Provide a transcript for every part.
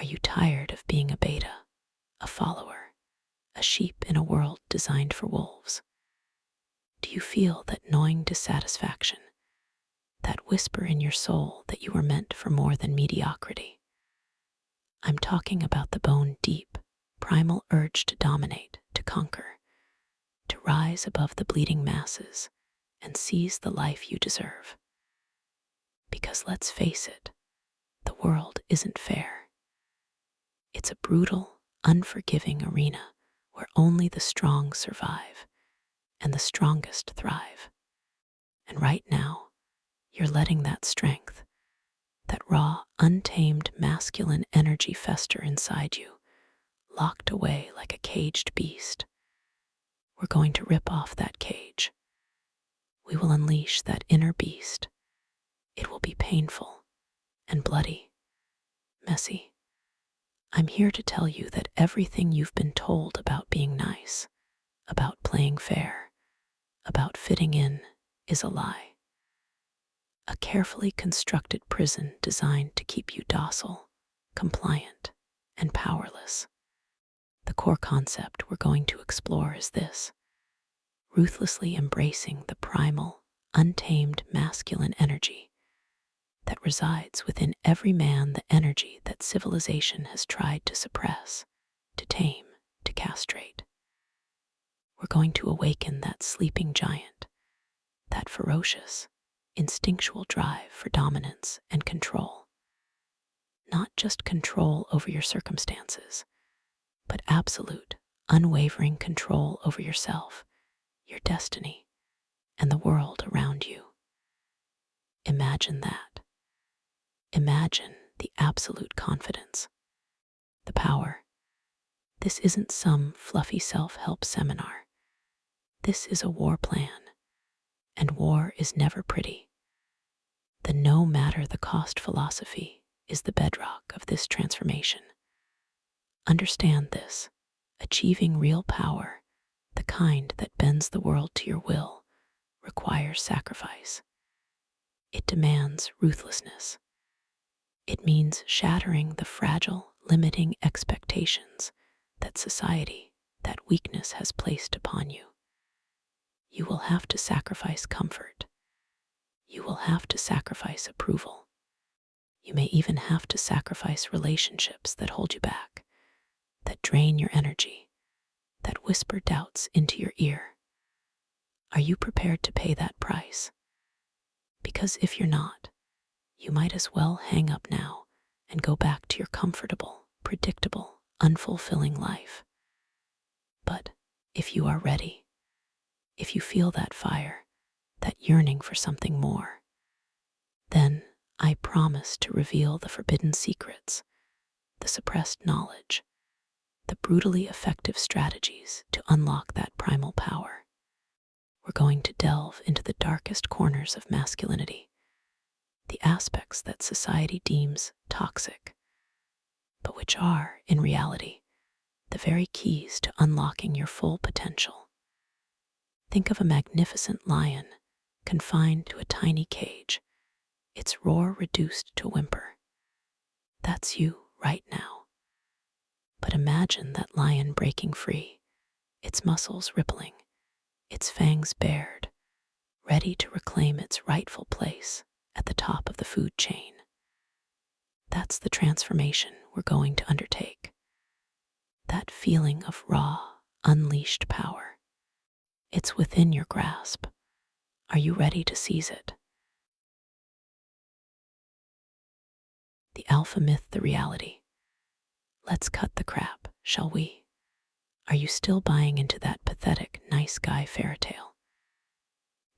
you tired of being a beta, a follower, a sheep in a world designed for wolves? Do you feel that gnawing dissatisfaction, that whisper in your soul that you were meant for more than mediocrity? I'm talking about the bone-deep, primal urge to dominate, to conquer, to rise above the bleeding masses and seize the life you deserve. Because let's face it, the world isn't fair. It's a brutal, unforgiving arena where only the strong survive and the strongest thrive. And right now, you're letting that strength, that raw, untamed masculine energy fester inside you, locked away like a caged beast. We're going to rip off that cage. We will unleash that inner beast. It will be painful and bloody, messy. I'm here to tell you that everything you've been told about being nice, about playing fair, about fitting in, is a lie. A carefully constructed prison designed to keep you docile, compliant, and powerless. The core concept we're going to explore is this: ruthlessly embracing the primal, untamed masculine energy that resides within every man, the energy that civilization has tried to suppress, to tame, to castrate. We're going to awaken that sleeping giant, that ferocious, instinctual drive for dominance and control. Not just control over your circumstances, but absolute, unwavering control over yourself, your destiny, and the world around you. Imagine that. Imagine the absolute confidence, the power. This isn't some fluffy self-help seminar. This is a war plan, and war is never pretty. The no matter the cost philosophy is the bedrock of this transformation. Understand this: achieving real power, the kind that bends the world to your will, requires sacrifice. It demands ruthlessness. It means shattering the fragile, limiting expectations that society, that weakness has placed upon you. You will have to sacrifice comfort. You will have to sacrifice approval. You may even have to sacrifice relationships that hold you back, that drain your energy, that whisper doubts into your ear. Are you prepared to pay that price? Because if you're not, you might as well hang up now and go back to your comfortable, predictable, unfulfilling life. But if you are ready, if you feel that fire, that yearning for something more, then I promise to reveal the forbidden secrets, the suppressed knowledge, the brutally effective strategies to unlock that primal power. We're going to delve into the darkest corners of masculinity, the aspects that society deems toxic, but which are, in reality, the very keys to unlocking your full potential. Think of a magnificent lion confined to a tiny cage, its roar reduced to a whimper. That's you right now. But imagine that lion breaking free, its muscles rippling, its fangs bared, ready to reclaim its rightful place at the top of the food chain. That's the transformation we're going to undertake. That feeling of raw, unleashed power. It's within your grasp. Are you ready to seize it? The alpha myth, the reality. Let's cut the crap, shall we? Are you still buying into that pathetic, nice guy fairy tale?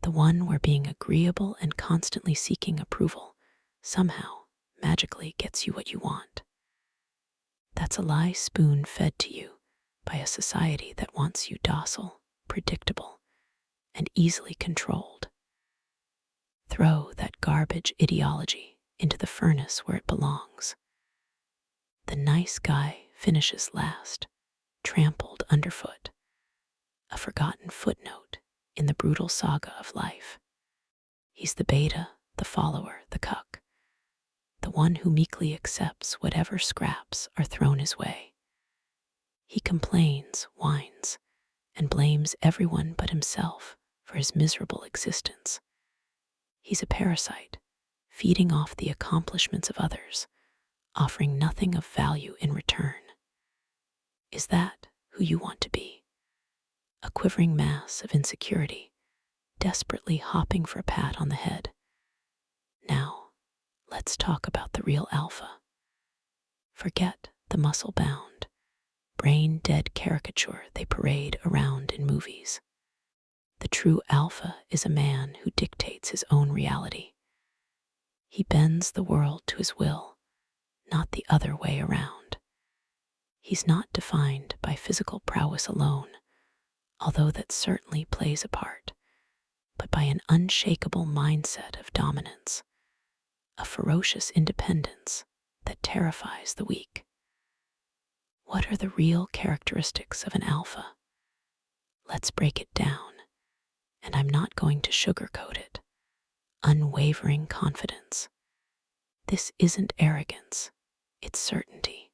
The one where being agreeable and constantly seeking approval somehow, magically gets you what you want. That's a lie spoon-fed to you by a society that wants you docile, predictable, and easily controlled. Throw that garbage ideology into the furnace where it belongs. The nice guy finishes last, trampled underfoot, a forgotten footnote in the brutal saga of life. He's the beta, the follower, the cuck. the one who meekly accepts whatever scraps are thrown his way. He complains, whines, and blames everyone but himself for his miserable existence. He's a parasite, feeding off the accomplishments of others, offering nothing of value in return. Is that who you want to be? A quivering mass of insecurity, desperately hopping for a pat on the head. Now, let's talk about the real alpha. Forget the muscle-bound, brain-dead caricature they parade around in movies. The true alpha is a man who dictates his own reality. He bends the world to his will, not the other way around. He's not defined by physical prowess alone, although that certainly plays a part, but by an unshakable mindset of dominance, a ferocious independence that terrifies the weak. What are the real characteristics of an alpha? Let's break it down, and I'm not going to sugarcoat it. Unwavering confidence. This isn't arrogance, it's certainty.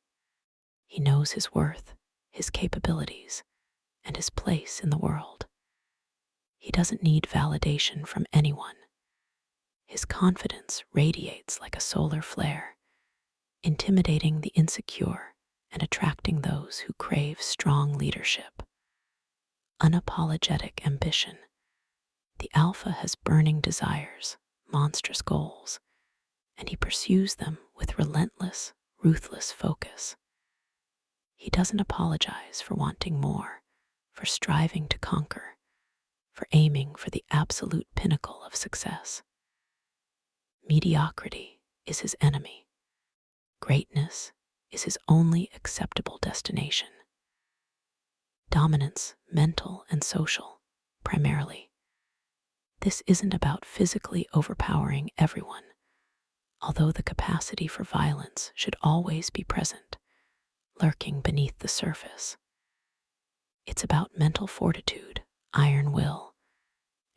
He knows his worth, his capabilities, and his place in the world. He doesn't need validation from anyone. His confidence radiates like a solar flare, intimidating the insecure and attracting those who crave strong leadership. Unapologetic ambition. The alpha has burning desires, monstrous goals, and he pursues them with relentless, ruthless focus. He doesn't apologize for wanting more, for striving to conquer, for aiming for the absolute pinnacle of success. Mediocrity is his enemy. Greatness is his only acceptable destination. Dominance, mental and social, primarily. This isn't about physically overpowering everyone, although the capacity for violence should always be present, lurking beneath the surface. It's about mental fortitude, iron will,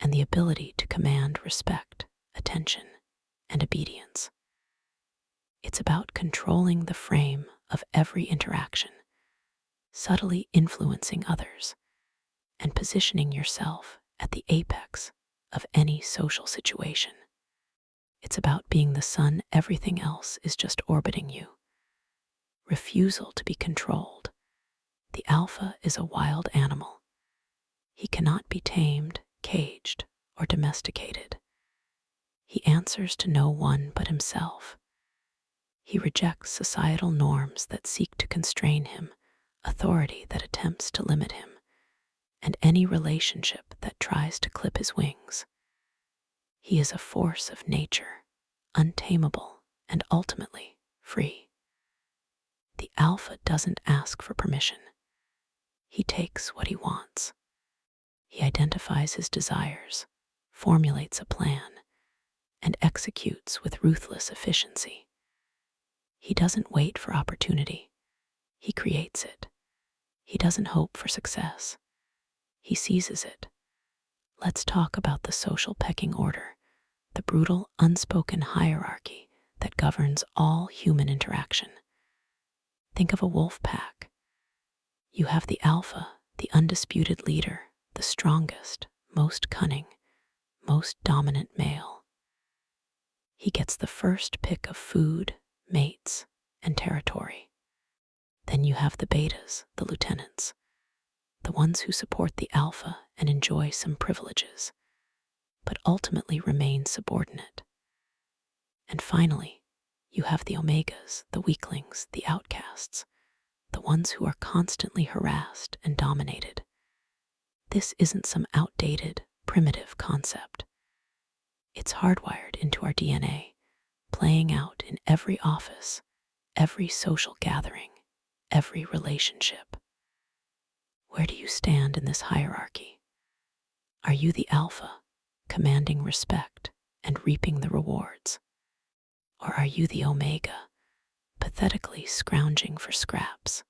and the ability to command respect, attention, and obedience. It's about controlling the frame of every interaction, subtly influencing others, and positioning yourself at the apex of any social situation. It's about being the sun everything else is just orbiting you. Refusal to be controlled. The alpha is a wild animal. He cannot be tamed, caged, or domesticated. He answers to no one but himself. He rejects societal norms that seek to constrain him, authority that attempts to limit him, and any relationship that tries to clip his wings. He is a force of nature, untamable and ultimately free. The alpha doesn't ask for permission. He takes what he wants. He identifies his desires, formulates a plan, and executes with ruthless efficiency. He doesn't wait for opportunity. He creates it. He doesn't hope for success. He seizes it. Let's talk about the social pecking order, the brutal, unspoken hierarchy that governs all human interaction. Think of a wolf pack. You have the alpha, the undisputed leader, the strongest, most cunning, most dominant male. He gets the first pick of food, mates, and territory. Then you have the betas, the lieutenants, the ones who support the alpha and enjoy some privileges, but ultimately remain subordinate. And finally, you have the omegas, the weaklings, the outcasts, the ones who are constantly harassed and dominated. This isn't some outdated, primitive concept. It's hardwired into our DNA, playing out in every office, every social gathering, every relationship. Where do you stand in this hierarchy? Are you the alpha, commanding respect and reaping the rewards? Or are you the omega, pathetically scrounging for scraps?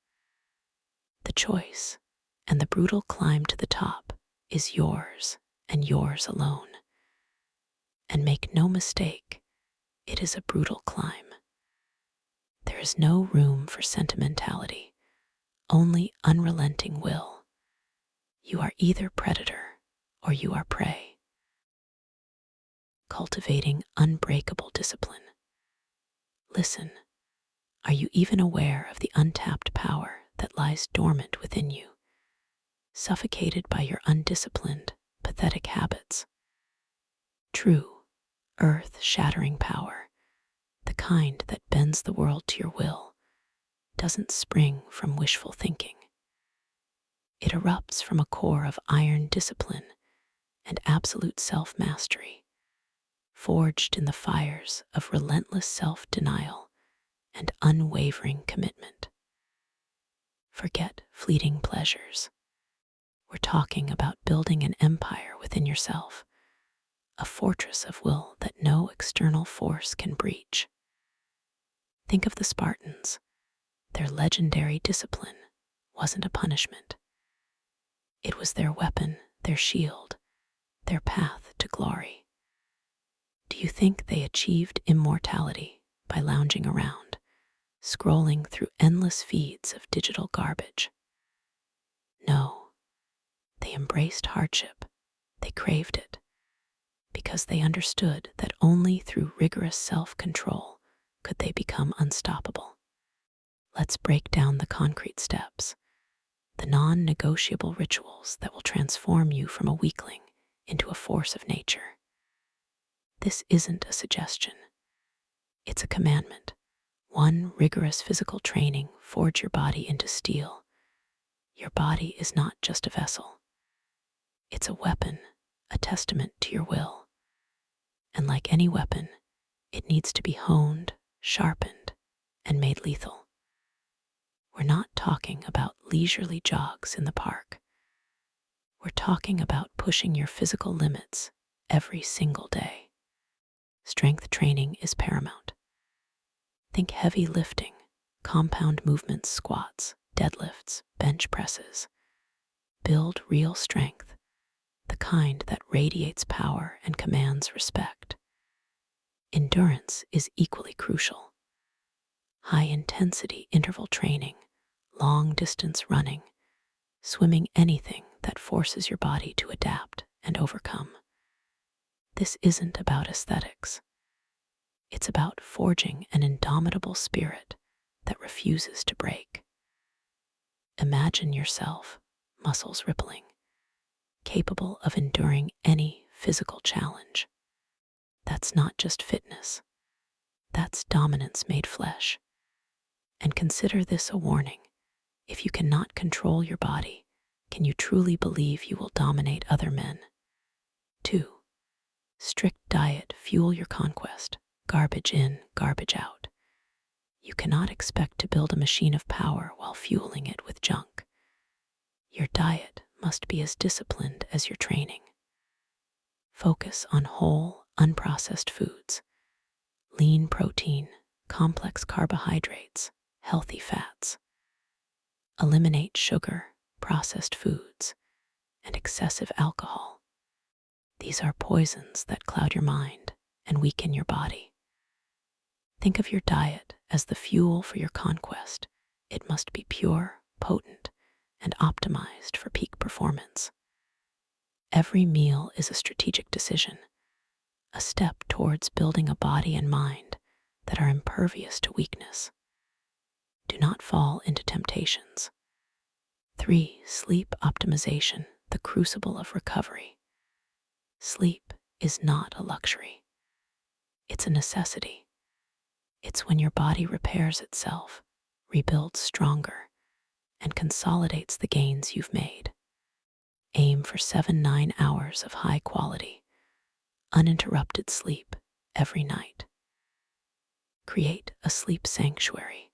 The choice and the brutal climb to the top is yours and yours alone. And make no mistake, it is a brutal climb. There is no room for sentimentality, only unrelenting will. You are either predator or you are prey. Cultivating unbreakable discipline. Listen, are you even aware of the untapped power that lies dormant within you, suffocated by your undisciplined, pathetic habits? True, earth-shattering power, the kind that bends the world to your will, doesn't spring from wishful thinking. It erupts from a core of iron discipline and absolute self-mastery, forged in the fires of relentless self-denial and unwavering commitment. Forget fleeting pleasures. We're talking about building an empire within yourself, a fortress of will that no external force can breach. Think of the Spartans. Their legendary discipline wasn't a punishment. It was their weapon, their shield, their path to glory. Do you think they achieved immortality by lounging around, scrolling through endless feeds of digital garbage? No, they embraced hardship. They craved it because they understood that only through rigorous self-control could they become unstoppable. Let's break down the concrete steps, the non-negotiable rituals that will transform you from a weakling into a force of nature. This isn't a suggestion. It's a commandment. One rigorous physical training forge your body into steel. Your body is not just a vessel. It's a weapon, a testament to your will. And like any weapon, it needs to be honed, sharpened, and made lethal. We're not talking about leisurely jogs in the park. We're talking about pushing your physical limits every single day. Strength training is paramount. Think heavy lifting, compound movements, squats, deadlifts, bench presses. Build real strength, the kind that radiates power and commands respect. Endurance is equally crucial. High-intensity interval training, long-distance running, swimming, anything that forces your body to adapt and overcome. This isn't about aesthetics. It's about forging an indomitable spirit that refuses to break. Imagine yourself, muscles rippling, capable of enduring any physical challenge. That's not just fitness. That's dominance made flesh. And consider this a warning. If you cannot control your body, can you truly believe you will dominate other men? 2. Strict diet fuel your conquest. Garbage in, garbage out. You cannot expect to build a machine of power while fueling it with junk. Your diet must be as disciplined as your training. Focus on whole, unprocessed foods, lean protein, complex carbohydrates, healthy fats. Eliminate sugar, processed foods, and excessive alcohol. These are poisons that cloud your mind and weaken your body. Think of your diet as the fuel for your conquest. It must be pure, potent, and optimized for peak performance. Every meal is a strategic decision, a step towards building a body and mind that are impervious to weakness. Do not fall into temptations. 3. Sleep optimization, the crucible of recovery. Sleep is not a luxury. It's a necessity. It's when your body repairs itself, rebuilds stronger, and consolidates the gains you've made. Aim for 7-9 hours of high quality, uninterrupted sleep every night. Create a sleep sanctuary,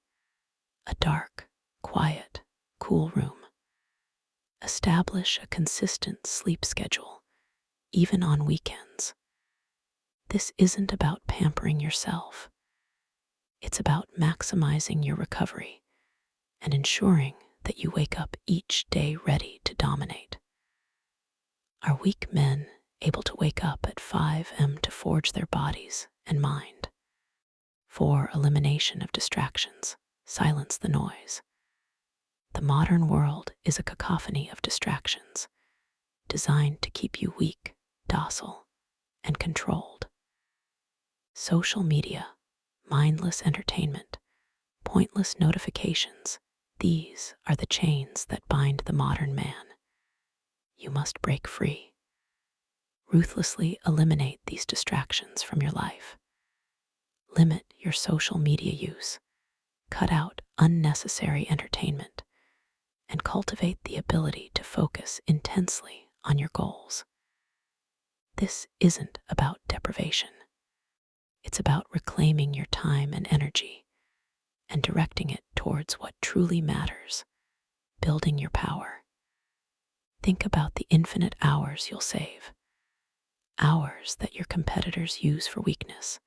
a dark, quiet, cool room. Establish a consistent sleep schedule, even on weekends. This isn't about pampering yourself. It's about maximizing your recovery and ensuring that you wake up each day ready to dominate. Are weak men able to wake up at 5 a.m. to forge their bodies and mind? 4. Elimination of distractions. Silence the noise. The modern world is a cacophony of distractions, designed to keep you weak, docile, and controlled. Social media, mindless entertainment, pointless notifications, these are the chains that bind the modern man. You must break free. Ruthlessly eliminate these distractions from your life. Limit your social media use. Cut out unnecessary entertainment and cultivate the ability to focus intensely on your goals. This isn't about deprivation. It's about reclaiming your time and energy and directing it towards what truly matters, building your power. Think about the infinite hours you'll save, hours that your competitors use for weakness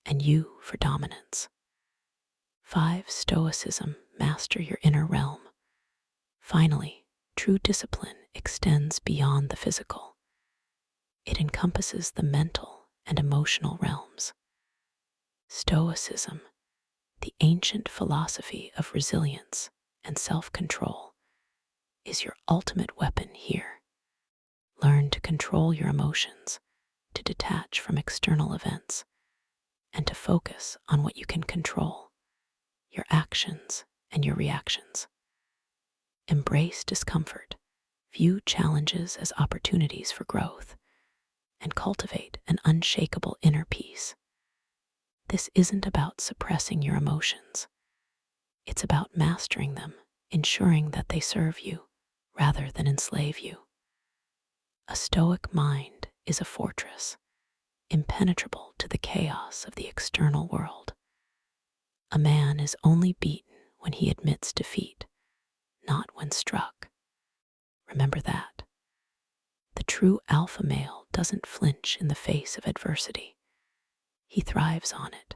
and you for dominance. 5. Stoicism, master your inner realm. Finally, true discipline extends beyond the physical. It encompasses the mental and emotional realms. Stoicism, the ancient philosophy of resilience and self-control, is your ultimate weapon here. Learn to control your emotions, to detach from external events, and to focus on what you can control, your actions and your reactions. Embrace discomfort, view challenges as opportunities for growth, and cultivate an unshakable inner peace. This isn't about suppressing your emotions. It's about mastering them, ensuring that they serve you rather than enslave you. A stoic mind is a fortress, impenetrable to the chaos of the external world. A man is only beaten when he admits defeat, not when struck. Remember that. The true alpha male doesn't flinch in the face of adversity. He thrives on it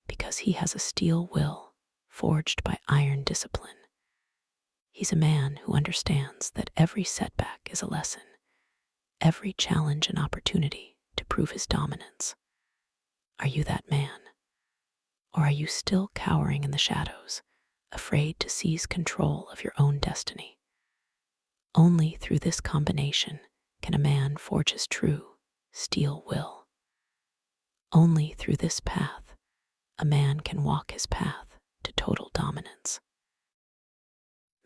because he has a steel will forged by iron discipline. He's a man who understands that every setback is a lesson, every challenge an opportunity to prove his dominance. Are you that man? Or are you still cowering in the shadows, afraid to seize control of your own destiny? Only through this combination can a man forge his true steel will. Only through this path, a man can walk his path to total dominance.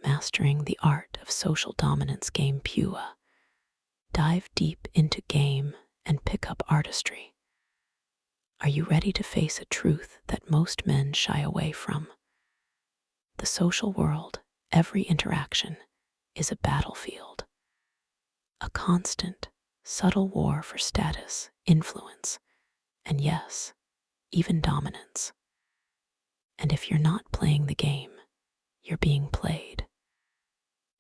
Mastering the art of social dominance game Pua. Dive deep into game and pick up artistry. Are you ready to face a truth that most men shy away from? The social world, every interaction, is a battlefield. A constant, subtle war for status, influence, and yes, even dominance. And if you're not playing the game, you're being played.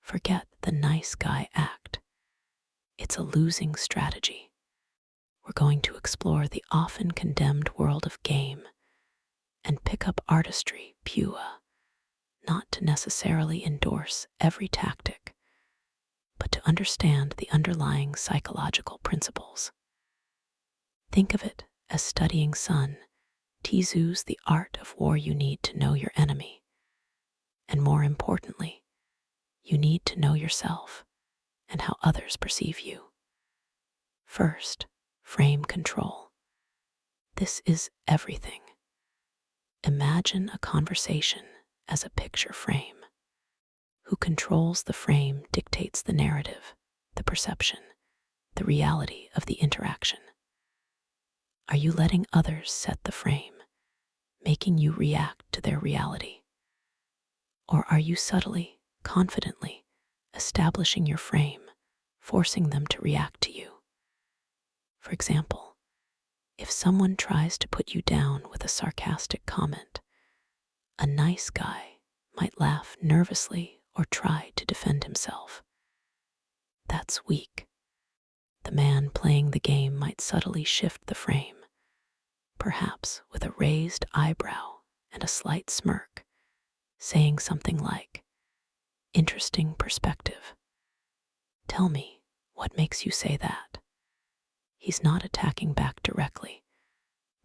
Forget the nice guy act. It's a losing strategy. We're going to explore the often condemned world of game and pick up artistry, Pua, not to necessarily endorse every tactic, but to understand the underlying psychological principles. Think of it as studying Sun Tzu's The Art of War. You need to know your enemy, and more importantly, you need to know yourself and how others perceive you. First, frame control. This is everything. Imagine a conversation as a picture frame. Who controls the frame dictates the narrative, the perception, the reality of the interaction. Are you letting others set the frame, making you react to their reality? Or are you subtly, confidently establishing your frame, forcing them to react to you? For example, if someone tries to put you down with a sarcastic comment, a nice guy might laugh nervously or try to defend himself. That's weak. The man playing the game might subtly shift the frame, perhaps with a raised eyebrow and a slight smirk, saying something like, "Interesting perspective. Tell me, what makes you say that?" He's not attacking back directly,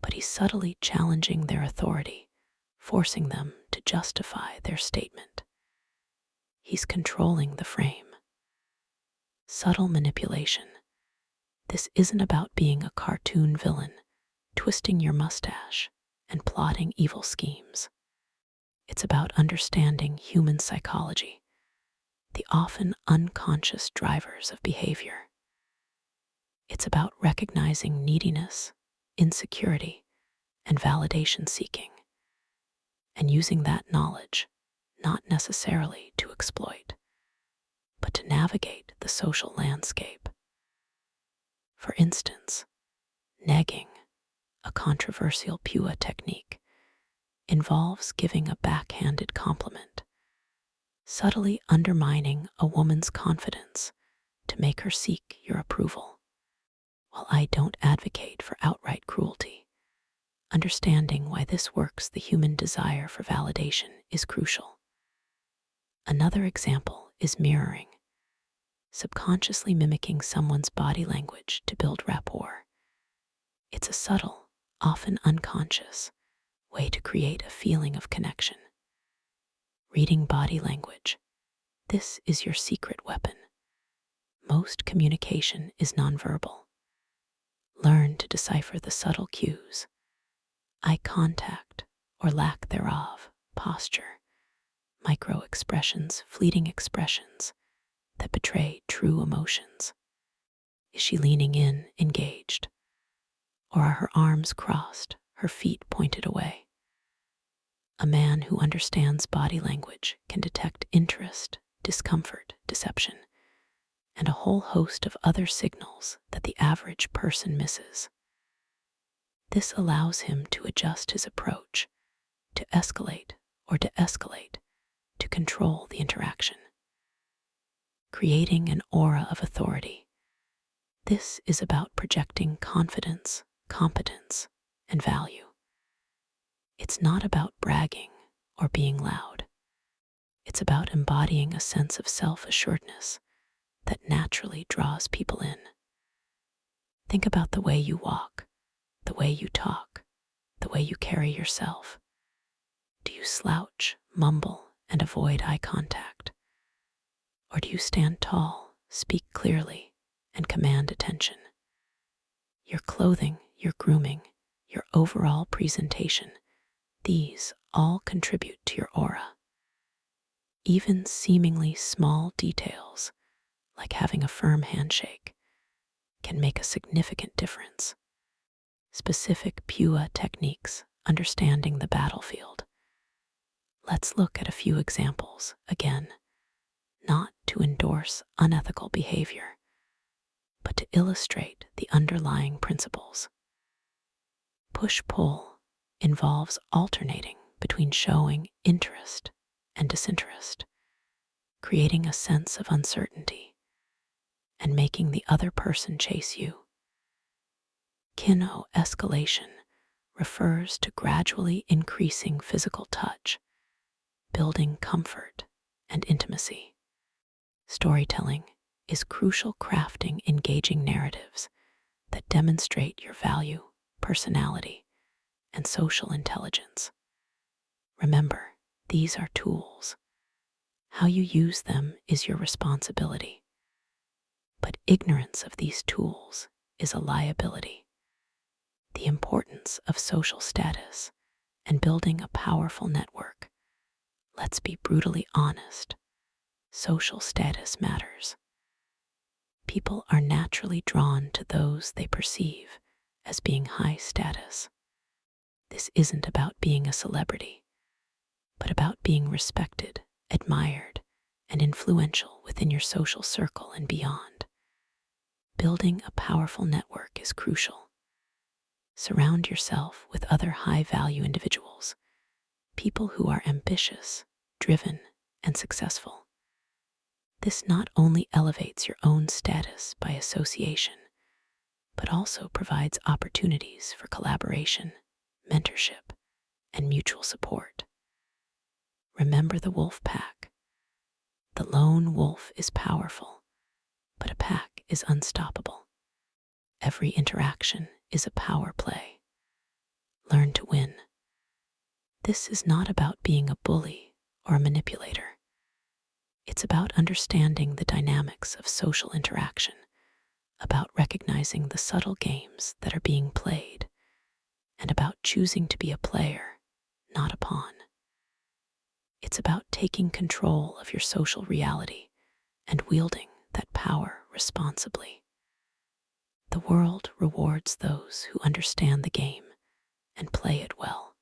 but he's subtly challenging their authority, forcing them to justify their statement. He's controlling the frame. Subtle manipulation. This isn't about being a cartoon villain, twisting your mustache and plotting evil schemes. It's about understanding human psychology, the often unconscious drivers of behavior. It's about recognizing neediness, insecurity, and validation seeking, and using that knowledge not necessarily to exploit, but to navigate the social landscape. For instance, negging, a controversial Pua technique, involves giving a backhanded compliment, subtly undermining a woman's confidence to make her seek your approval. While I don't advocate for outright cruelty, understanding why this works the human desire for validation is crucial. Another example is mirroring, subconsciously mimicking someone's body language to build rapport. It's a subtle, often unconscious, way to create a feeling of connection. Reading body language. This is your secret weapon. Most communication is nonverbal. Learn to decipher the subtle cues, eye contact or lack thereof, posture, micro expressions, fleeting expressions that betray true emotions. Is she leaning in, engaged? Or are her arms crossed, her feet pointed away? A man who understands body language can detect interest, discomfort, deception, and a whole host of other signals that the average person misses. This allows him to adjust his approach, to escalate or de-escalate, to control the interaction. Creating an aura of authority. This is about projecting confidence, competence, and value. It's not about bragging or being loud. It's about embodying a sense of self-assuredness that naturally draws people in. Think about the way you walk, the way you talk, the way you carry yourself. Do you slouch, mumble, and avoid eye contact? Or do you stand tall, speak clearly, and command attention? Your clothing, your grooming, your overall presentation, these all contribute to your aura. Even seemingly small details, like having a firm handshake, can make a significant difference. Specific Pua techniques, understanding the battlefield. Let's look at a few examples, again, not to endorse unethical behavior, but to illustrate the underlying principles. Push-pull involves alternating between showing interest and disinterest, creating a sense of uncertainty, and making the other person chase you. Kino escalation refers to gradually increasing physical touch, building comfort and intimacy. Storytelling is crucial, crafting engaging narratives that demonstrate your value, personality, and social intelligence. Remember, these are tools. How you use them is your responsibility. But ignorance of these tools is a liability. The importance of social status and building a powerful network. Let's be brutally honest. Social status matters. People are naturally drawn to those they perceive as being high status. This isn't about being a celebrity, but about being respected, admired, and influential within your social circle and beyond. Building a powerful network is crucial. Surround yourself with other high-value individuals, people who are ambitious, driven, and successful. This not only elevates your own status by association, but also provides opportunities for collaboration, mentorship, and mutual support. Remember the wolf pack. The lone wolf is powerful, but a pack is unstoppable. Every interaction is a power play. learn to win. This is not about being a bully or a manipulator. It's about understanding the dynamics of social interaction, about recognizing the subtle games that are being played, and about choosing to be a player, not a pawn. It's about taking control of your social reality and wielding that power responsibly. The world rewards those who understand the game and play it well.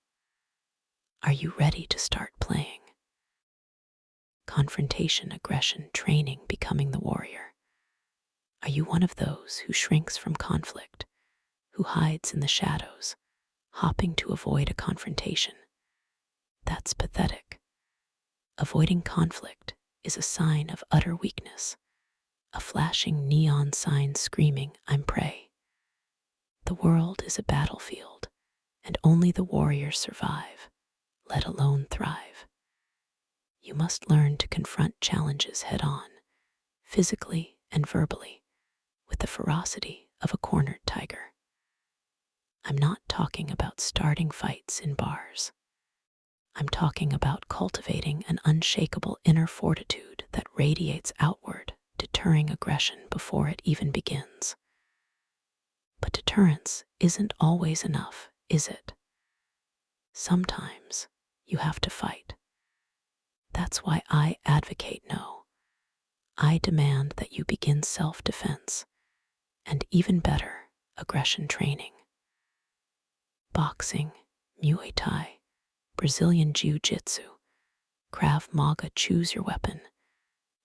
Are you ready to start playing? Confrontation, aggression, training, becoming the warrior. Are you one of those who shrinks from conflict, who hides in the shadows, hopping to avoid a confrontation? That's pathetic. Avoiding conflict is a sign of utter weakness, a flashing neon sign screaming, "I'm prey." The world is a battlefield, and only the warriors survive, let alone thrive. You must learn to confront challenges head on, physically and verbally, with the ferocity of a cornered tiger. I'm not talking about starting fights in bars. I'm talking about cultivating an unshakable inner fortitude that radiates outward, deterring aggression before it even begins. But deterrence isn't always enough, is it? Sometimes you have to fight. That's why I advocate no. I demand that you begin self-defense, and even better, aggression training. Boxing, Muay Thai, Brazilian Jiu-Jitsu, Krav Maga, choose your weapon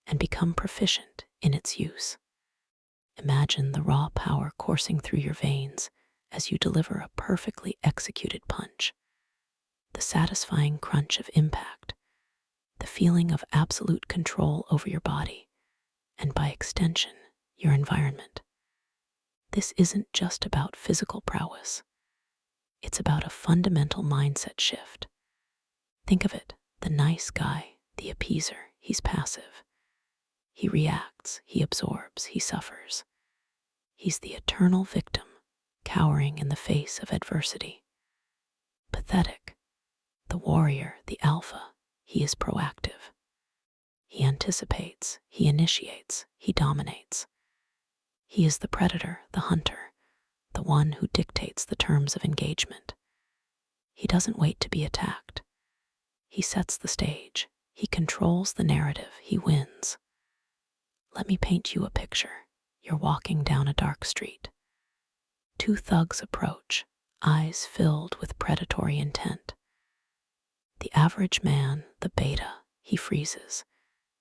and become proficient in its use. Imagine the raw power coursing through your veins as you deliver a perfectly executed punch, the satisfying crunch of impact, the feeling of absolute control over your body, and by extension, your environment. This isn't just about physical prowess. It's about a fundamental mindset shift. Think of it, the nice guy, the appeaser, he's passive. He reacts, he absorbs, he suffers. He's the eternal victim, cowering in the face of adversity. Pathetic. The warrior, the alpha, he is proactive. He anticipates, he initiates, he dominates. He is the predator, the hunter, the one who dictates the terms of engagement. He doesn't wait to be attacked. He sets the stage. He controls the narrative. He wins. Let me paint you a picture. You're walking down a dark street. Two thugs approach, eyes filled with predatory intent. The average man, the beta, he freezes,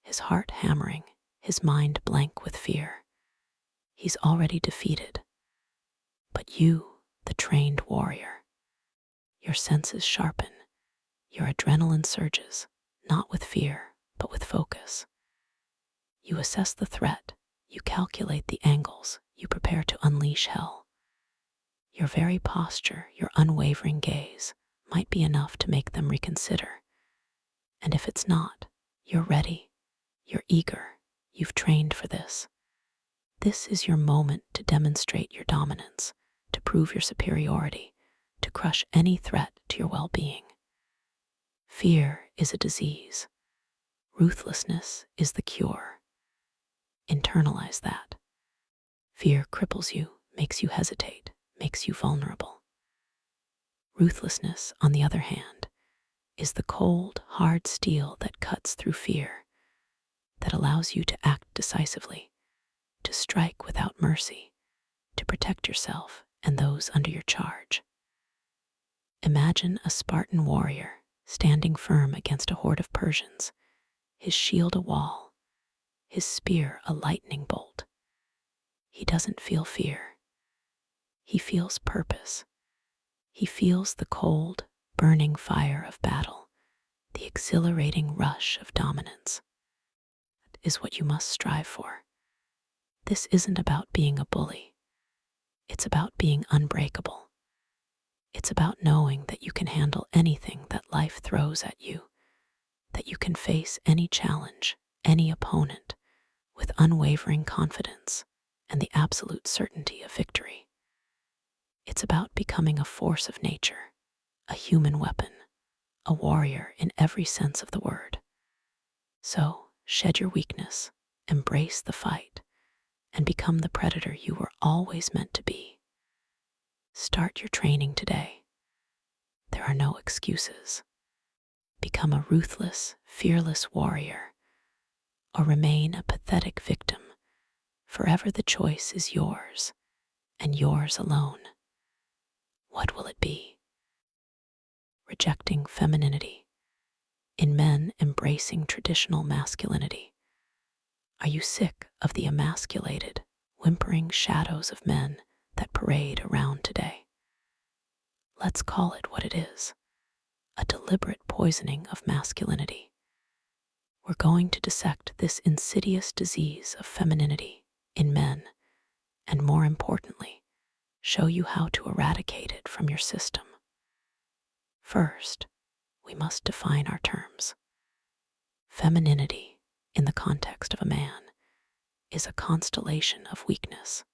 his heart hammering, his mind blank with fear. He's already defeated. But you, the trained warrior, your senses sharpen, your adrenaline surges, not with fear, but with focus. You assess the threat, you calculate the angles, you prepare to unleash hell. Your very posture, your unwavering gaze, might be enough to make them reconsider. And if it's not, you're ready, you're eager, you've trained for this. This is your moment to demonstrate your dominance, to prove your superiority, to crush any threat to your well-being. Fear is a disease. Ruthlessness is the cure. Internalize that. Fear cripples you, makes you hesitate, makes you vulnerable. Ruthlessness, on the other hand, is the cold, hard steel that cuts through fear, that allows you to act decisively, to strike without mercy, to protect yourself and those under your charge. Imagine a Spartan warrior standing firm against a horde of Persians, his shield a wall, his spear a lightning bolt. He doesn't feel fear. He feels purpose. He feels the cold, burning fire of battle, the exhilarating rush of dominance. That is what you must strive for. This isn't about being a bully. It's about being unbreakable. It's about knowing that you can handle anything that life throws at you, that you can face any challenge, any opponent, with unwavering confidence and the absolute certainty of victory. It's about becoming a force of nature, a human weapon, a warrior in every sense of the word. So, shed your weakness, embrace the fight, and become the predator you were always meant to be. Start your training today. There are no excuses. Become a ruthless, fearless warrior, or remain a pathetic victim. Forever the choice is yours, and yours alone. What will it be? Rejecting femininity. In men embracing traditional masculinity. Are you sick of the emasculated, whimpering shadows of men that parade around today? Let's call it what it is, a deliberate poisoning of masculinity. We're going to dissect this insidious disease of femininity in men, and more importantly, show you how to eradicate it from your system. First, we must define our terms. Femininity, in the context of a man, is a constellation of weakness.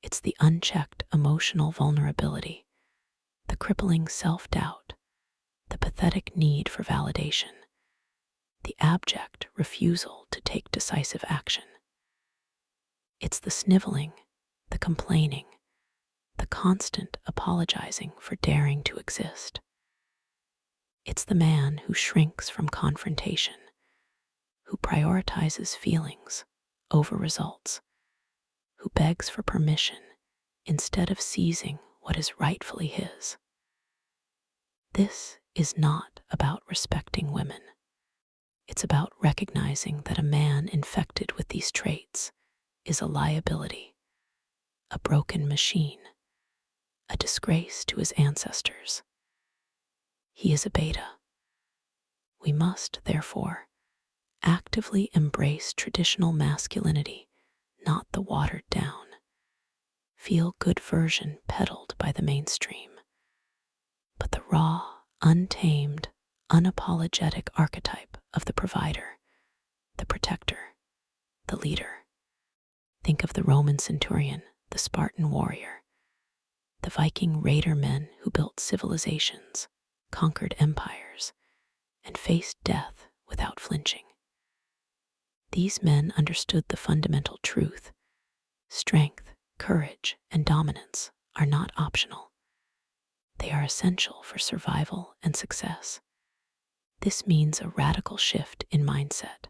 It's the unchecked emotional vulnerability, the crippling self-doubt, the pathetic need for validation, the abject refusal to take decisive action. It's the sniveling, the complaining, the constant apologizing for daring to exist. It's the man who shrinks from confrontation, who prioritizes feelings over results, who begs for permission instead of seizing what is rightfully his. This is not about respecting women. It's about recognizing that a man infected with these traits is a liability, a broken machine, a disgrace to his ancestors. He is a beta. We must, therefore, actively embrace traditional masculinity, not the watered down, feel-good version peddled by the mainstream, but the raw, untamed, unapologetic archetype of the provider, the protector, the leader. Think of the Roman centurion, the Spartan warrior, the Viking raider men who built civilizations, conquered empires, and faced death without flinching. These men understood the fundamental truth: strength, courage, and dominance are not optional. They are essential for survival and success. This means a radical shift in mindset.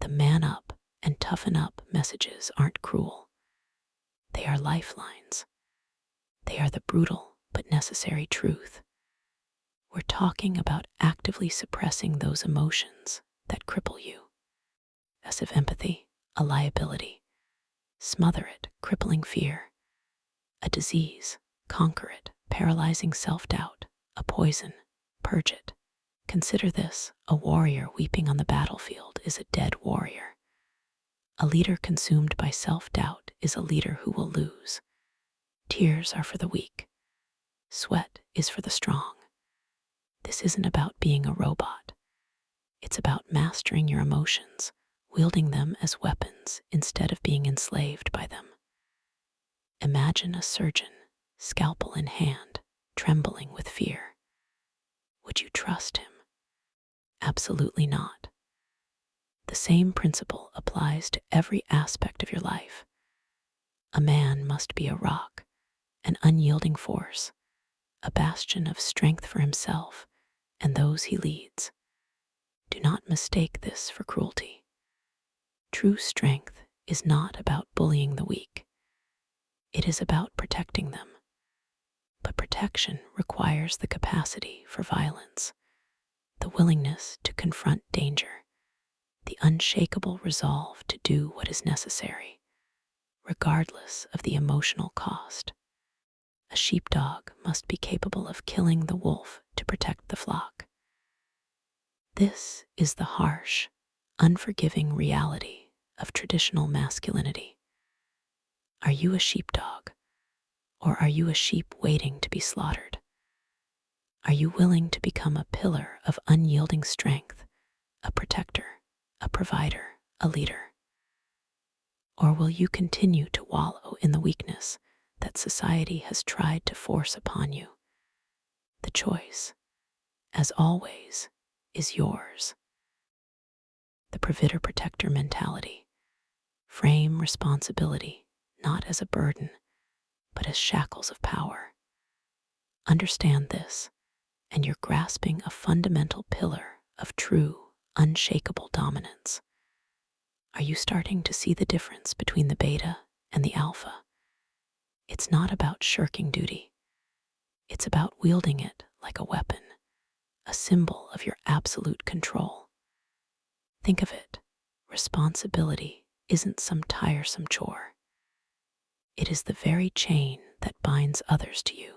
The man up and toughen up messages aren't cruel. They are lifelines. They are the brutal but necessary truth. We're talking about actively suppressing those emotions that cripple you. Excessive empathy, a liability. Smother it, crippling fear. A disease, conquer it, paralyzing self-doubt. A poison, purge it. Consider this: a warrior weeping on the battlefield is a dead warrior. A leader consumed by self-doubt is a leader who will lose. Tears are for the weak. Sweat is for the strong. This isn't about being a robot. It's about mastering your emotions, wielding them as weapons instead of being enslaved by them. Imagine a surgeon, scalpel in hand, trembling with fear. Would you trust him? Absolutely not. The same principle applies to every aspect of your life. A man must be a rock, an unyielding force, a bastion of strength for himself and those he leads. Do not mistake this for cruelty. True strength is not about bullying the weak. It is about protecting them. But protection requires the capacity for violence, the willingness to confront danger, the unshakable resolve to do what is necessary, regardless of the emotional cost. A sheepdog must be capable of killing the wolf to protect the flock. This is the harsh, unforgiving reality of traditional masculinity. Are you a sheepdog, or are you a sheep waiting to be slaughtered? Are you willing to become a pillar of unyielding strength, a protector, a provider, a leader? Or will you continue to wallow in the weakness that society has tried to force upon you? The choice, as always, is yours. The provider-protector mentality. Frame responsibility not as a burden, but as shackles of power. Understand this, and you're grasping a fundamental pillar of true, unshakable dominance. Are you starting to see the difference between the beta and the alpha? It's not about shirking duty. It's about wielding it like a weapon, a symbol of your absolute control. Think of it. Responsibility isn't some tiresome chore. It is the very chain that binds others to you,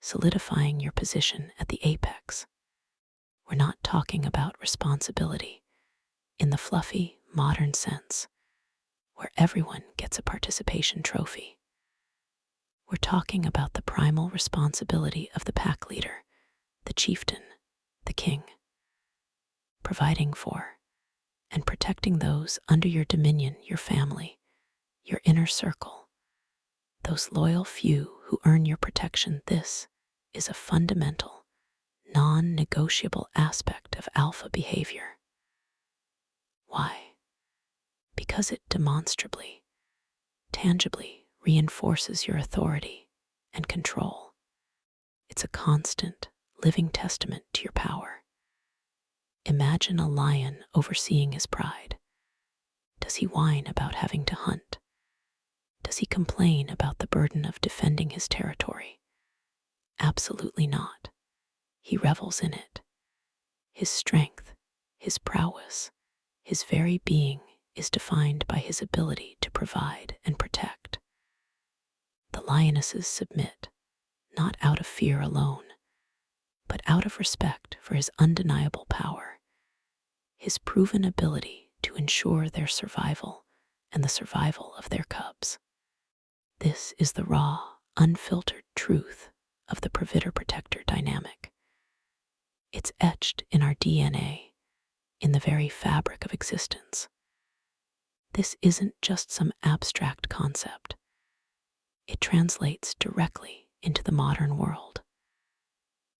solidifying your position at the apex. We're not talking about responsibility in the fluffy, modern sense, where everyone gets a participation trophy. We're talking about the primal responsibility of the pack leader, the chieftain, the king, providing for and protecting those under your dominion, your family, your inner circle, those loyal few who earn your protection. This is a fundamental, non-negotiable aspect of alpha behavior. Why? Because it demonstrably, tangibly reinforces your authority and control. It's a constant, living testament to your power. Imagine a lion overseeing his pride. Does he whine about having to hunt? Does he complain about the burden of defending his territory? Absolutely not. He revels in it. His strength, his prowess, his very being is defined by his ability to provide and protect. The lionesses submit, not out of fear alone, but out of respect for his undeniable power, his proven ability to ensure their survival and the survival of their cubs. This is the raw, unfiltered truth of the provider-protector dynamic. It's etched in our DNA, in the very fabric of existence. This isn't just some abstract concept. It translates directly into the modern world.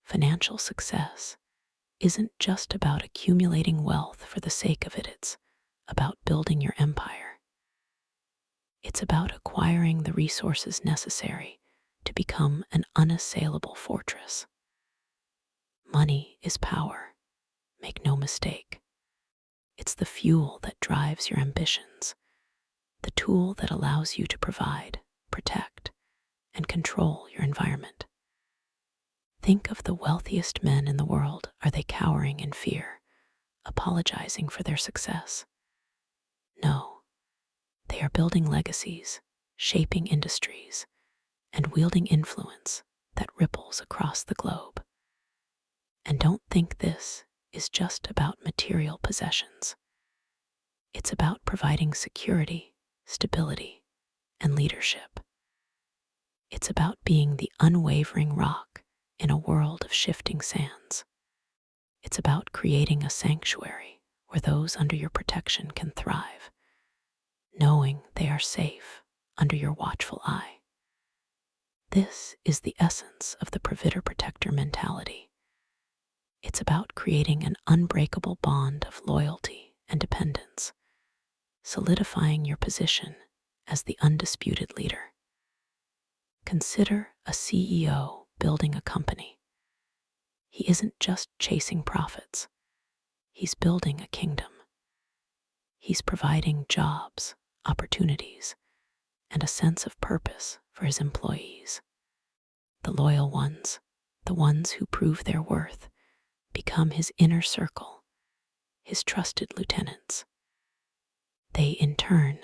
Financial success isn't just about accumulating wealth for the sake of it. It's about building your empire. It's about acquiring the resources necessary to become an unassailable fortress. Money is power, make no mistake. It's the fuel that drives your ambitions, the tool that allows you to provide, protect, and control your environment. Think of the wealthiest men in the world. Are they cowering in fear, apologizing for their success? No, they are building legacies, shaping industries, and wielding influence that ripples across the globe. And don't think this is just about material possessions. It's about providing security, stability, and leadership. It's about being the unwavering rock in a world of shifting sands. It's about creating a sanctuary where those under your protection can thrive, knowing they are safe under your watchful eye. This is the essence of the provider-protector mentality. It's about creating an unbreakable bond of loyalty and dependence, solidifying your position as the undisputed leader. Consider a CEO building a company. He isn't just chasing profits. He's building a kingdom. He's providing jobs, opportunities, and a sense of purpose for his employees. The loyal ones, the ones who prove their worth, become his inner circle, his trusted lieutenants. They, in turn,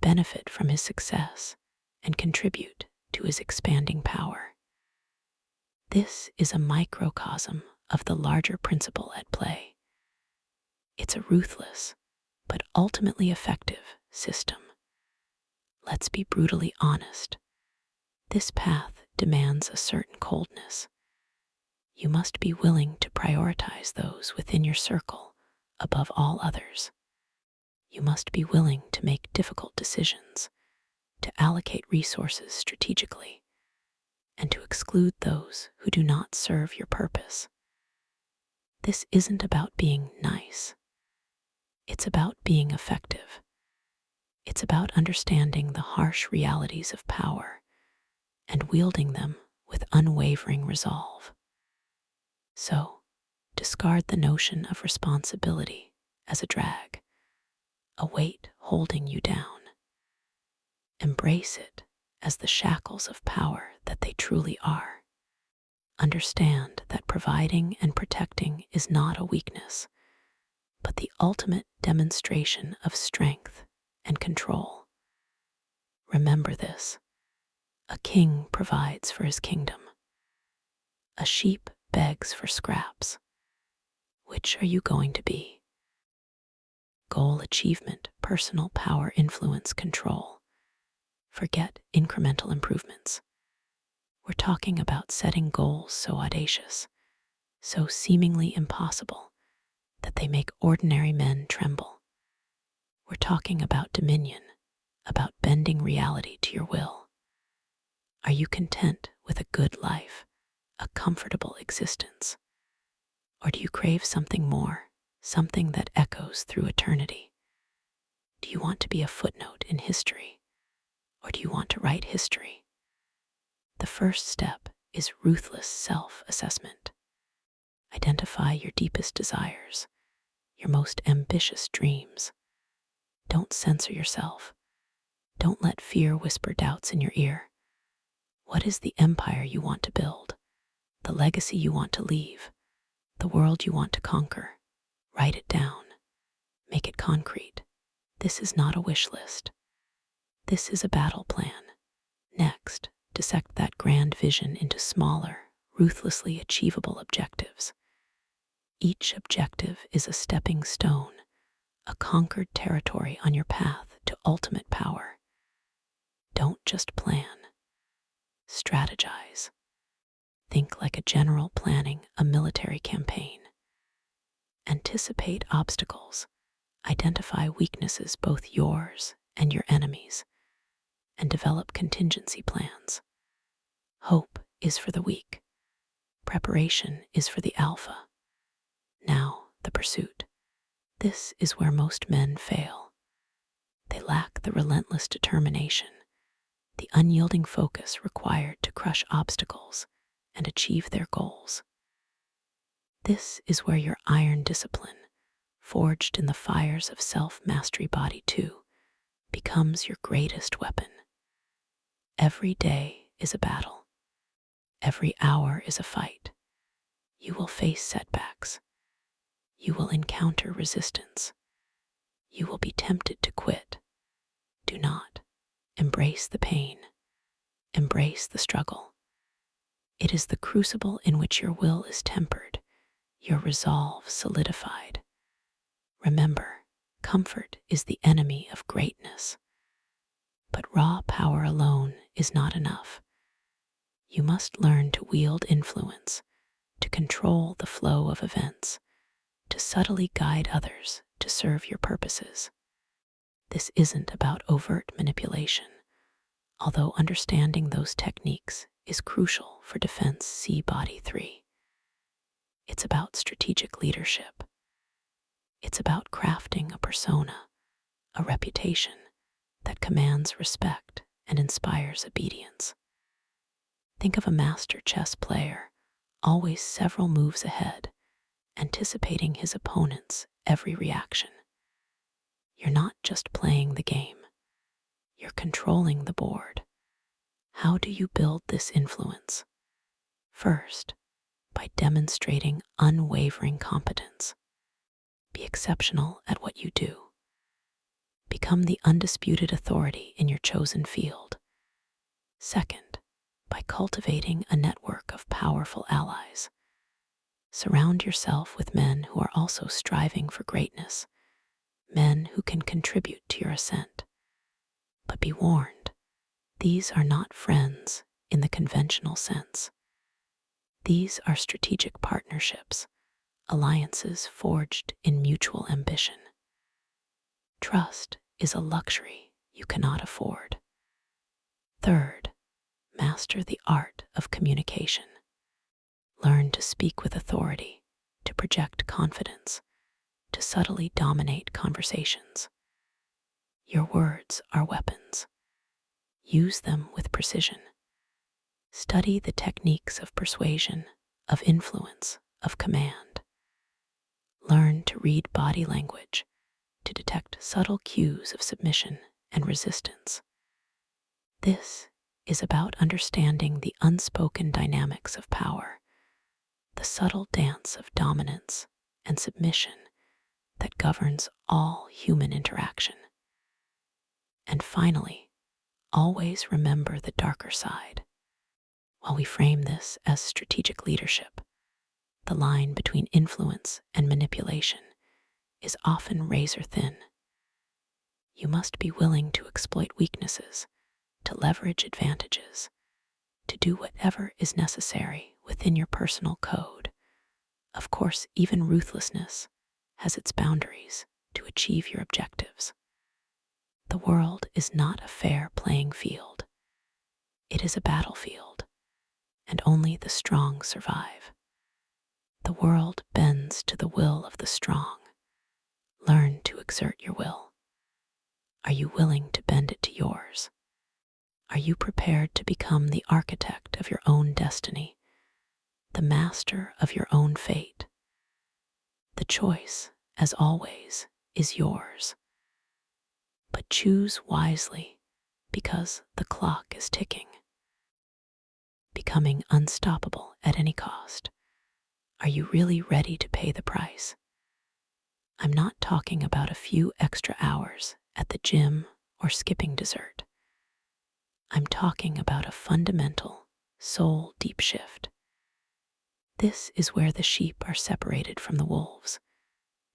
benefit from his success and contribute to his expanding power. This is a microcosm of the larger principle at play. It's a ruthless, but ultimately effective system. Let's be brutally honest. This path demands a certain coldness. You must be willing to prioritize those within your circle above all others. You must be willing to make difficult decisions, to allocate resources strategically, and to exclude those who do not serve your purpose. This isn't about being nice. It's about being effective. It's about understanding the harsh realities of power and wielding them with unwavering resolve. So, discard the notion of responsibility as a drag, a weight holding you down. Embrace it as the shackles of power that they truly are. Understand that providing and protecting is not a weakness, but the ultimate demonstration of strength and control. Remember this: a king provides for his kingdom. A sheep begs for scraps. Which are you going to be? Goal achievement, personal power, influence, control. Forget incremental improvements. We're talking about setting goals so audacious, so seemingly impossible, that they make ordinary men tremble. We're talking about dominion, about bending reality to your will. Are you content with a good life, a comfortable existence? Or do you crave something more, something that echoes through eternity? Do you want to be a footnote in history, or do you want to write history? The first step is ruthless self-assessment. Identify your deepest desires, your most ambitious dreams. Don't censor yourself. Don't let fear whisper doubts in your ear. What is the empire you want to build? The legacy you want to leave? The world you want to conquer? Write it down. Make it concrete. This is not a wish list. This is a battle plan. Next, dissect that grand vision into smaller, ruthlessly achievable objectives. Each objective is a stepping stone, a conquered territory on your path to ultimate power. Don't just plan. Strategize. Think like a general planning a military campaign. Anticipate obstacles. Identify weaknesses, both yours and your enemies, and develop contingency plans. Hope is for the weak. Preparation is for the alpha. Now, the pursuit. This is where most men fail. They lack the relentless determination, the unyielding focus required to crush obstacles and achieve their goals. This is where your iron discipline, forged in the fires of self-mastery body 2, becomes your greatest weapon. Every day is a battle. Every hour is a fight. You will face setbacks. You will encounter resistance. You will be tempted to quit. Do not. Embrace the pain. Embrace the struggle. It is the crucible in which your will is tempered, your resolve solidified. Remember, comfort is the enemy of greatness. But raw power alone is not enough. You must learn to wield influence, to control the flow of events, to subtly guide others to serve your purposes. This isn't about overt manipulation, although understanding those techniques is crucial for defense C body 3. It's about strategic leadership. It's about crafting a persona, a reputation that commands respect and inspires obedience. Think of a master chess player, always several moves ahead, anticipating his opponent's every reaction. You're not just playing the game, you're controlling the board. How do you build this influence? First, by demonstrating unwavering competence. Be exceptional at what you do. Become the undisputed authority in your chosen field. Second, by cultivating a network of powerful allies. Surround yourself with men who are also striving for greatness, men who can contribute to your ascent. But be warned, these are not friends in the conventional sense. These are strategic partnerships, alliances forged in mutual ambition. Trust is a luxury you cannot afford. Third, Master the art of communication. Learn to speak with authority, to project confidence, to subtly dominate conversations. Your words are weapons. Use them with precision. Study the techniques of persuasion, of influence, of command. Learn to read body language, to detect subtle cues of submission and resistance. This is about understanding the unspoken dynamics of power, the subtle dance of dominance and submission that governs all human interaction. And finally, always remember the darker side. While we frame this as strategic leadership, the line between influence and manipulation is often razor thin. You must be willing to exploit weaknesses, to leverage advantages, to do whatever is necessary within your personal code. Of course, even ruthlessness has its boundaries to achieve your objectives. The world is not a fair playing field. It is a battlefield, and only the strong survive. The world bends to the will of the strong. Learn to exert your will. Are you willing to bend it to yours? Are you prepared to become the architect of your own destiny, the master of your own fate? The choice, as always, is yours. But choose wisely, because the clock is ticking. Becoming unstoppable at any cost. Are you really ready to pay the price? I'm not talking about a few extra hours at the gym or skipping dessert. I'm talking about a fundamental, soul-deep shift. This is where the sheep are separated from the wolves,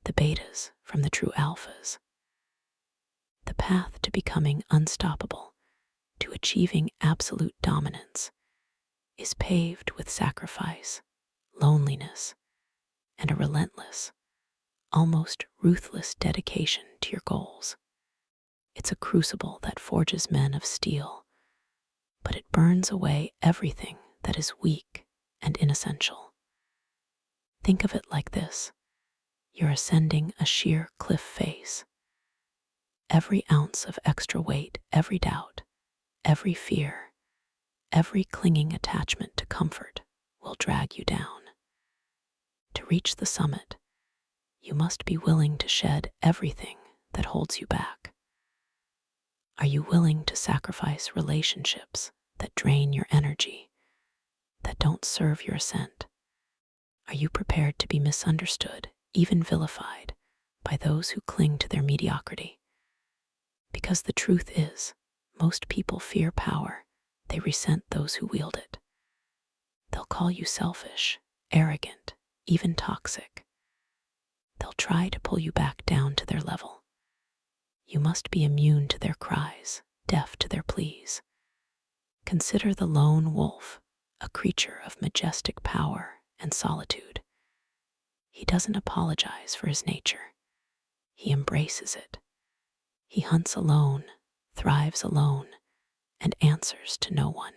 the betas from the true alphas. The path to becoming unstoppable, to achieving absolute dominance, is paved with sacrifice, loneliness, and a relentless, almost ruthless dedication to your goals. It's a crucible that forges men of steel, but it burns away everything that is weak and inessential. Think of it like this. You're ascending a sheer cliff face. Every ounce of extra weight, every doubt, every fear, every clinging attachment to comfort will drag you down. To reach the summit, you must be willing to shed everything that holds you back. Are you willing to sacrifice relationships that drain your energy, that don't serve your ascent? Are you prepared to be misunderstood, even vilified, by those who cling to their mediocrity? Because the truth is, most people fear power, they resent those who wield it. They'll call you selfish, arrogant, even toxic. They'll try to pull you back down to their level. You must be immune to their cries, deaf to their pleas. Consider the lone wolf, a creature of majestic power and solitude. He doesn't apologize for his nature. He embraces it. He hunts alone, thrives alone, and answers to no one.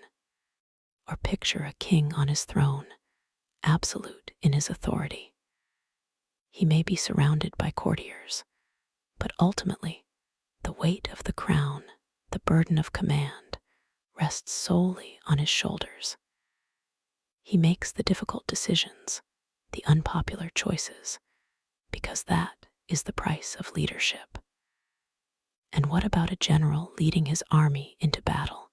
Or picture a king on his throne, absolute in his authority. He may be surrounded by courtiers, but ultimately, the weight of the crown, the burden of command, rests solely on his shoulders. He makes the difficult decisions, the unpopular choices, because that is the price of leadership. And what about a general leading his army into battle?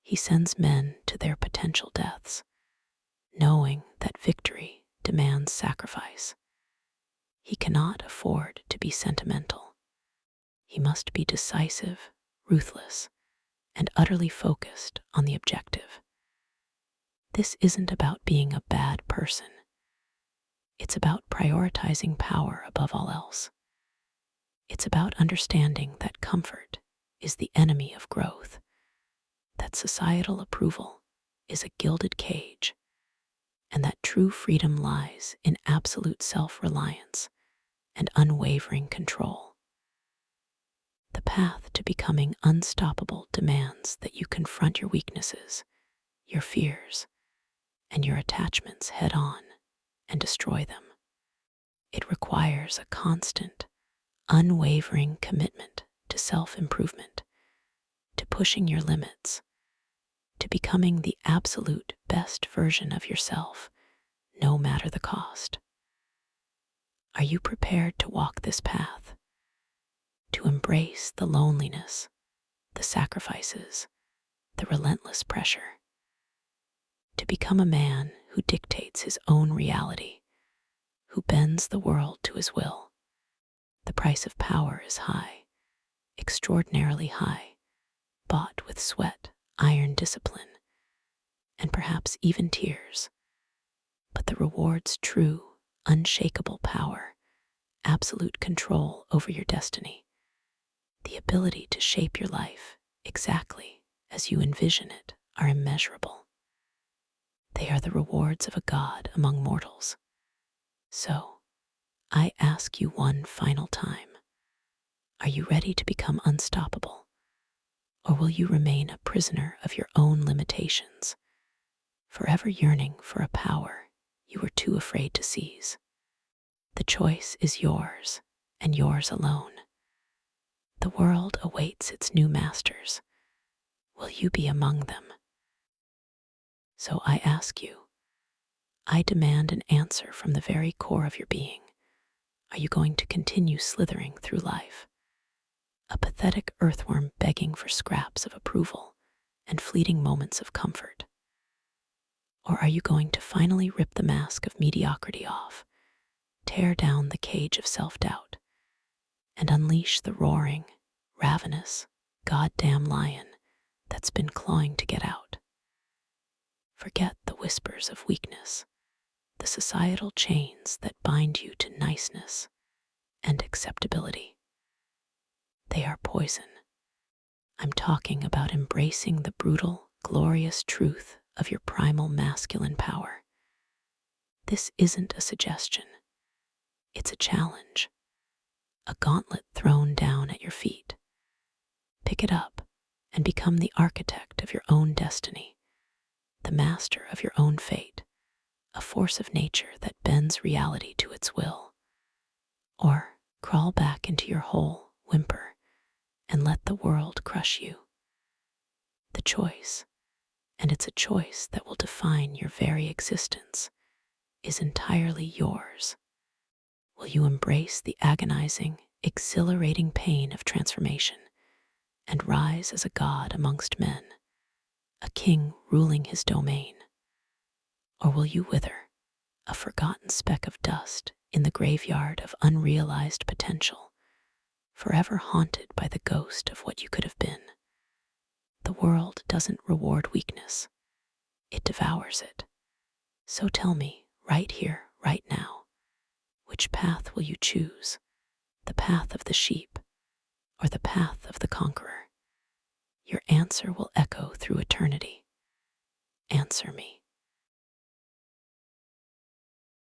He sends men to their potential deaths, knowing that victory demands sacrifice. He cannot afford to be sentimental. He must be decisive, ruthless, and utterly focused on the objective. This isn't about being a bad person. It's about prioritizing power above all else. It's about understanding that comfort is the enemy of growth, that societal approval is a gilded cage, and that true freedom lies in absolute self-reliance and unwavering control. The path path to becoming unstoppable demands that you confront your weaknesses, your fears, and your attachments head on and destroy them. It requires a constant, unwavering commitment to self-improvement, to pushing your limits, to becoming the absolute best version of yourself, no matter the cost. Are you prepared to walk this path? To embrace the loneliness, the sacrifices, the relentless pressure? To become a man who dictates his own reality, who bends the world to his will? The price of power is high, extraordinarily high, bought with sweat, iron discipline, and perhaps even tears. But the reward's true, unshakable power, absolute control over your destiny, the ability to shape your life exactly as you envision it, are immeasurable. They are the rewards of a god among mortals. So, I ask you one final time, are you ready to become unstoppable? Or will you remain a prisoner of your own limitations, forever yearning for a power you were too afraid to seize? The choice is yours, and yours alone. The world awaits its new masters. Will you be among them? So I ask you, I demand an answer from the very core of your being. Are you going to continue slithering through life, a pathetic earthworm begging for scraps of approval and fleeting moments of comfort? Or are you going to finally rip the mask of mediocrity off, tear down the cage of self-doubt, and unleash the roaring, ravenous, goddamn lion that's been clawing to get out? Forget the whispers of weakness, the societal chains that bind you to niceness and acceptability. They are poison. I'm talking about embracing the brutal, glorious truth of your primal masculine power. This isn't a suggestion. It's a challenge, a gauntlet thrown down at your feet. Pick it up and become the architect of your own destiny, the master of your own fate, a force of nature that bends reality to its will. Or crawl back into your hole, whimper, and let the world crush you. The choice, and it's a choice that will define your very existence, is entirely yours. Will you embrace the agonizing, exhilarating pain of transformation and rise as a god amongst men, a king ruling his domain? Or will you wither, a forgotten speck of dust in the graveyard of unrealized potential, forever haunted by the ghost of what you could have been? The world doesn't reward weakness, it devours it. So tell me, right here, right now, which path will you choose? The path of the sheep or the path of the conqueror? Your answer will echo through eternity. Answer me.